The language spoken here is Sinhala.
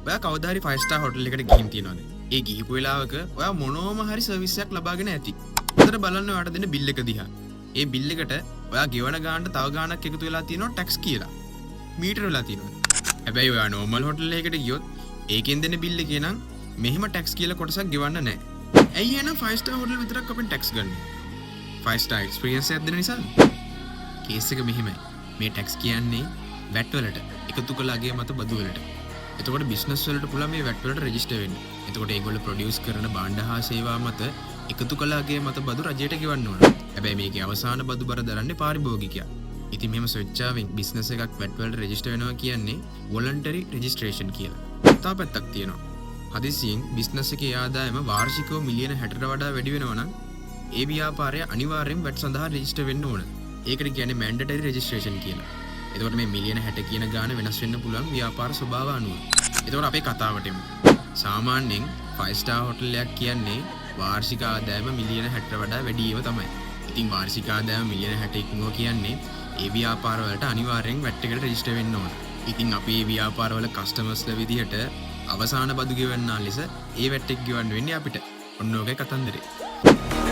ඔයා කවදා හරි 5 star hotel එකකට ගිහින් තියනවාද? ඒ ගිහපු වෙලාවක ඔයා මොනෝම හරි සර්විස් එකක් ලබාගෙන ඇති. හොඳට බලන්න ඔයාට දෙන බිල් එක දිහා. ඒ බිල් එකට ඔයා ගෙවන ගානට තව ගානක් එකතු වෙලා තියෙනවා ටැක්ස් කියලා. මීටර වෙලා තියෙනවා. හැබැයි ඔයා normal hotel එකකට ගියොත් ඒකෙන් දෙන බිල් එකේ නම් මෙහෙම ටැක්ස් කියලා කොටසක් ගෙවන්න නැහැ. ඇයි එහෙනම් 5 star hotel විතරක් අපෙන් ටැක්ස් ගන්නේ? 5 star experience එකක් දෙන නිසාද? කේස් එක මෙහෙමයි. මේ ටැක්ස් කියන්නේ VAT වලට එකතු කළ අගය මත බදු වලට. එතකොට බිස්නස් වලට පුළුවන් මේ VAT වලට රෙජිස්ටර් වෙන්න. එතකොට ඒගොල්ලෝ ප්‍රොඩියුස් කරන භාණ්ඩ හා සේවා මත එකතු කළ අගය මත බදු රජයට ගෙවන්න ඕන. හැබැයි මේකේ අවසාන බදු බර දරන්නේ පාරිභෝගිකයා. ඉතින් මෙහෙම ස්වෙච්ඡාවෙන් බිස්නස් එකක් VAT වලට රෙජිස්ටර් වෙනවා කියන්නේ වොලන්ටරි රෙජිස්ට්‍රේෂන් කියලා. තව පැත්තක් තියෙනවා. හදිසියෙන් බිස්නස් එකේ ආදායම වාර්ෂිකව මිලියන 60ට වඩා වැඩි වෙනවා නම් ඒ ව්‍යාපාරය අනිවාර්යෙන් VAT සඳහා රෙජිස්ටර් වෙන්න ඕන. ඒකට කියන්නේ මැන්ඩටරි රෙජිස්ට්‍රේෂන් කියලා. එතකොට මේ මිලියන 60 කියන ගාන වෙනස් වෙන්න පුළුවන් ව්‍යාපාර ස්වභාව අනුව. එතකොට අපේ කතාවට එමු. සාමාන්‍යයෙන් 5 star hotel එකක් කියන්නේ වාර්ෂික ආදායම මිලියන 60ට වඩා වැඩි ඒවා තමයි. ඉතින් වාර්ෂික ආදායම මිලියන 60 ඉක්මනවා කියන්නේ ඒ ව්‍යාපාර වලට අනිවාර්යෙන් VAT එකට රෙජිස්ටර් වෙන්න ඕන. ඉතින් අපි මේ ව්‍යාපාර වල කස්ටමර්ස්ලා විදිහට අවසාන බදු ගෙවන්නා ලෙස ඒ VAT එක ගෙවන්න වෙන්නේ අපිට. ඔන්න ඔකයි කතන්දරේ.